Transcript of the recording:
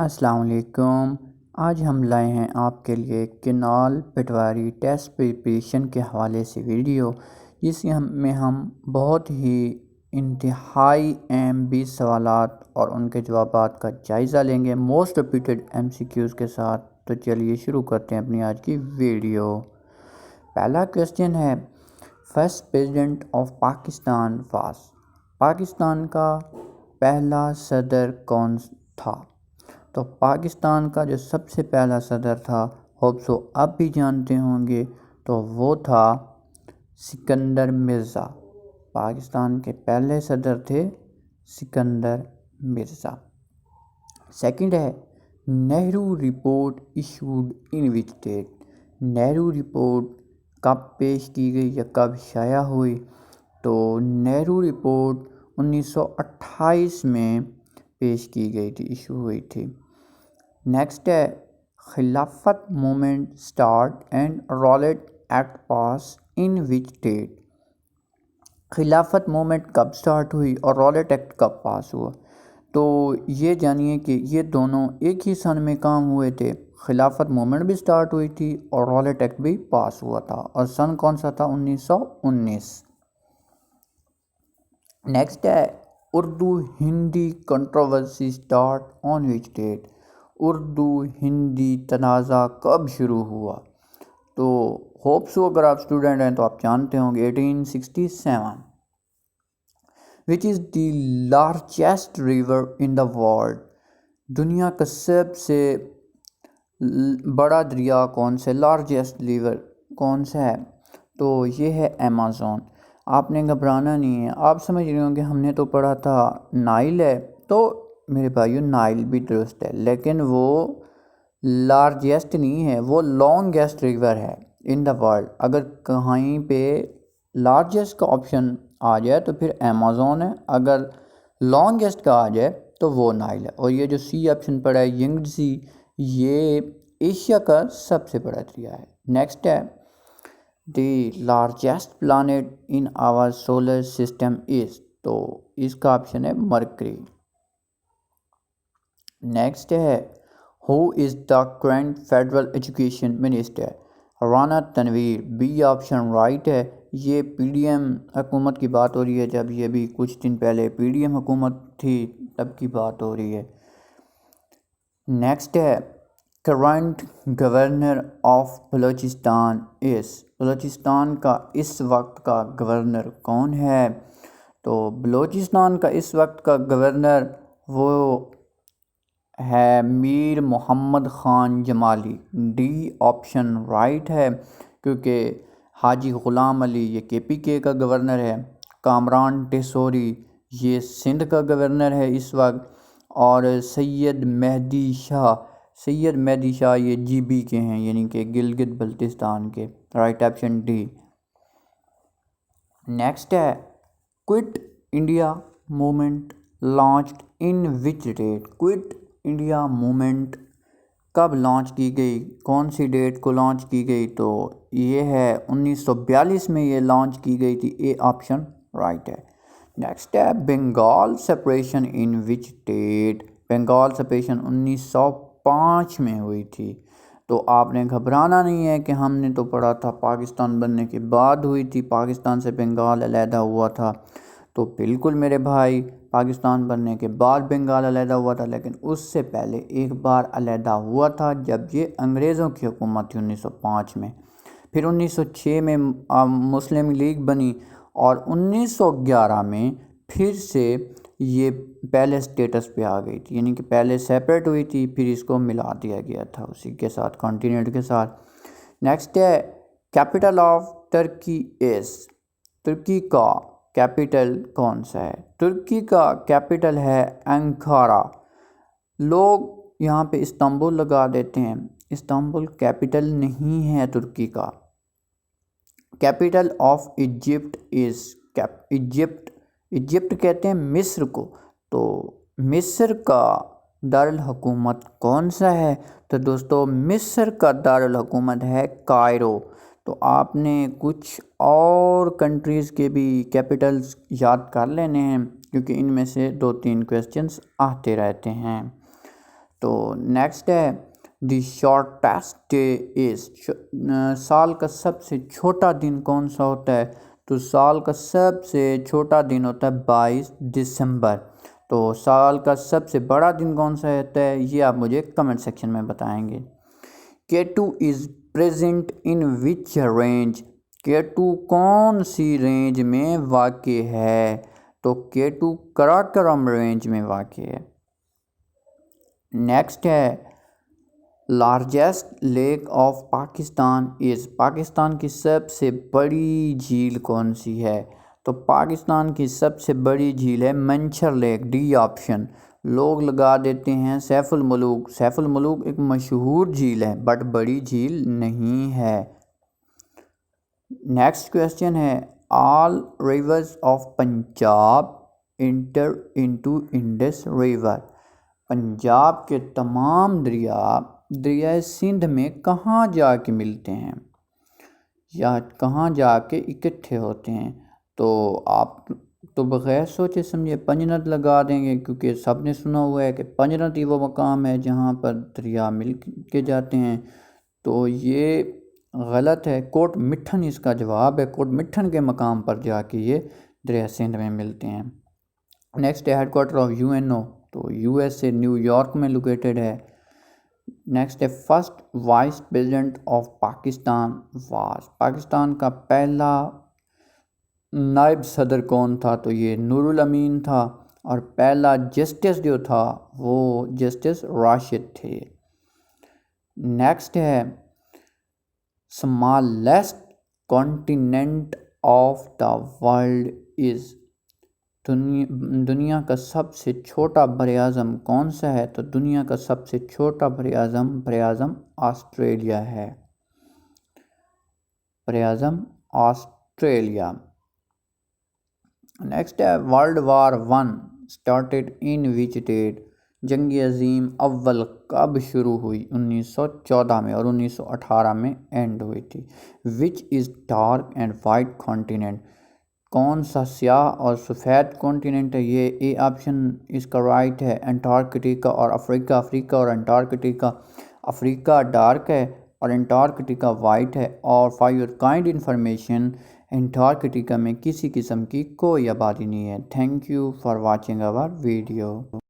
अस्सलाम वालेकुम। आज हम लाए हैं आपके लिए केनाल पटवारी टेस्ट प्रिपरेशन के हवाले से वीडियो, जिसमें हम बहुत ही इंतहाई अहम 20 सवालात और उनके जवाबात का जायज़ा लेंगे मोस्ट रिपीटेड MCQs के साथ। तो चलिए शुरू करते हैं अपनी आज की वीडियो। पहला क्वेश्चन है, first president of Pakistan was. Pakistan का पहला सदर कौन था? तो पाकिस्तान का जो सबसे पहला सदर था, होप सो आप भी जानते होंगे, तो वो था सिकंदर मिर्ज़ा। पाकिस्तान के पहले सदर थे सिकंदर मिर्ज़ा। सेकंड है, Nehru report issued in which date. Nehru report कब पेश की गई या कब शाया हुई? तो नेहरू रिपोर्ट 1928 में पेश की गई थी, इशू हुई थी। नेक्स्ट है, Khilafat movement start and Rowlatt act pass in which date. Khilafat movement कब स्टार्ट हुई और रॉलेट एक्ट कब पास हुआ? तो ये जानिए कि ये दोनों एक ही सन में काम हुए थे। खिलाफत मूवमेंट भी स्टार्ट हुई थी और रॉलेट एक्ट भी पास हुआ था, और सन कौन सा था? 1919। नेक्स्ट है, Urdu Hindi controversy start on which date. Urdu Hindi तनाज़ा कब शुरू हुआ? तो होप सो अगर आप स्टूडेंट हैं तो आप जानते होंगे 1867। Which is the largest river in the world. दुनिया का सबसे बड़ा दरिया कौन सा, लार्जेस्ट रिवर कौन सा है? तो ये है अमेज़न। आपने घबराना नहीं है, आप समझ रहे होंगे हमने तो पढ़ा था नाइल है। तो मेरे भाइयों, नाइल भी दुरुस्त है, लेकिन वो लार्जेस्ट नहीं है, वो लॉन्गेस्ट रिवर है इन द वर्ल्ड। अगर कहीं पे लार्जेस्ट का ऑप्शन आ जाए तो फिर अमेज़न है, अगर लॉन्गेस्ट का आ जाए तो वो नाइल है। और ये जो सी ऑप्शन पड़ा है यंगजी, ये एशिया का सबसे बड़ा दरिया है। नेक्स्ट है, the largest planet in our solar system is. तो इसका ऑप्शन है मरकरी। नेक्स्ट है, who is the current federal education minister? Rana Tanveer. B option right है। ये PDM हुकूमत की बात हो रही है, जब ये भी कुछ दिन पहले PDM हुकूमत थी तब की बात हो रही है। नेक्स्ट है, करंट गवर्नर ऑफ बलूचिस्तान इस। बलूचिस्तान का इस वक्त का गवर्नर कौन है? तो बलूचिस्तान का इस वक्त का गवर्नर वो है Mir Mohammad Khan Jamali. D option right है, क्योंकि हाजी ग़ुलाम अली ये KPK का गवर्नर है, कामरान टेसोरी ये सिंध का गवर्नर है इस वक्त, और सैयद मेहदी शाह ये GB के हैं, यानी कि गिलगित बल्तिस्तान के। Right option D. नेक्स्ट है, quit India movement launched in which date. Quit India movement कब लॉन्च की गई, कौन सी डेट को लॉन्च की गई? तो ये है 1942 में ये लॉन्च की गई थी। ए ऑप्शन राइट है। नेक्स्ट है, Bengal separation in which date. Bengal separation 1905 में हुई थी। तो आपने घबराना नहीं है कि हमने तो पढ़ा था पाकिस्तान बनने के बाद हुई थी, पाकिस्तान से बंगाल अलहदा हुआ था। तो बिल्कुल मेरे भाई, पाकिस्तान बनने के बाद बंगाल अलहदा हुआ था, लेकिन उससे पहले एक बार अलहदा हुआ था जब ये अंग्रेज़ों की हुकूमत थी 1905 में। फिर 1906 में मुस्लिम लीग बनी, और 1911 में फिर से ये पहले स्टेटस पे आ गई थी, यानी कि पहले सेपरेट हुई थी, फिर इसको मिला दिया गया था उसी के साथ, कॉन्टिनेंट के साथ। नेक्स्ट है, कैपिटल ऑफ टर्की इज़। तुर्की का कैपिटल कौन सा है? तुर्की का कैपिटल है अंकारा। लोग यहाँ पे इस्तांबुल लगा देते हैं, इस्तांबुल कैपिटल नहीं है तुर्की का। Capital of Egypt is Egypt. Egypt कहते हैं मिस्र को। तो मिस्र का दारुल हुकूमत कौन सा है? तो दोस्तों, मिस्र का दारुल हुकूमत है कायरो। तो आपने कुछ और कंट्रीज़ के भी कैपिटल्स याद कर लेने हैं, क्योंकि इनमें से 2-3 क्वेश्चंस आते रहते हैं। तो नेक्स्ट है द शॉर्टेस्ट डे इज़, साल का सबसे छोटा दिन कौन सा होता है? तो साल का सबसे छोटा दिन होता है 22 दिसंबर। तो साल का सबसे बड़ा दिन कौन सा होता है, ये आप मुझे कमेंट सेक्शन में बताएंगे। K2 is present in which range, K2 कौन सी रेंज में वाक़ है? तो K2 कराकोरम रेंज में वाक़ है। नेक्स्ट है largest lake of Pakistan is, Pakistan की सबसे बड़ी झील कौन सी है? तो पाकिस्तान की सबसे बड़ी झील है मंशर लेक, डी ऑप्शन। लोग लगा देते हैं सैफुल मलूक, सैफुल मलूक एक मशहूर झील है बट बड़ी झील नहीं है। नेक्स्ट क्वेश्चन है all reverse of Punjab inter into Indus river, Punjab के तमाम दरियाए सिंध में कहाँ जाके मिलते हैं या कहाँ जाके इकट्ठे होते हैं? तो आप तो बगैर सोचे समझे पंजनद लगा देंगे, क्योंकि सब ने सुना हुआ है कि पंजनद ही वो मकाम है जहाँ पर दरिया मिल के जाते हैं। तो ये गलत है, कोट मिठन इसका जवाब है, कोट मिठन के मकाम पर जाके ये दरिया सिंध में मिलते हैं। नेक्स्ट है हेडक्वार्टर ऑफ UNO, तो USA न्यूयॉर्क में लोकेटेड है। नेक्स्ट है first vice president of Pakistan was, Pakistan का पहला नायब सदर कौन था? तो ये नूरुल अमीन था, और पहला जस्टिस जो था वो जस्टिस राशिद थे। नेक्स्ट है smallest continent of the world is, दुनिया का सबसे छोटा बरआज़म कौन सा है? तो दुनिया का सबसे छोटा बरआज़म ऑस्ट्रेलिया है, बरआज़म ऑस्ट्रेलिया। नेक्स्ट है world war 1 started in which date, जंग अज़ीम अव्वल कब शुरू हुई? 1914 में, और 1918 में एंड हुई थी। Which is dark and white continent, कौन सा स्याह और सफ़ेद कॉन्टिनेंट है? ये ए ऑप्शन इसका राइट है, अंटार्कटिका और अफ्रीका, अफ्रीका और अंटार्कटिका। अफ्रीका डार्क है और अंटार्कटिका वाइट है। और for your kind information, Antarctica में किसी किस्म की कोई आबादी नहीं है। Thank you for watching our video.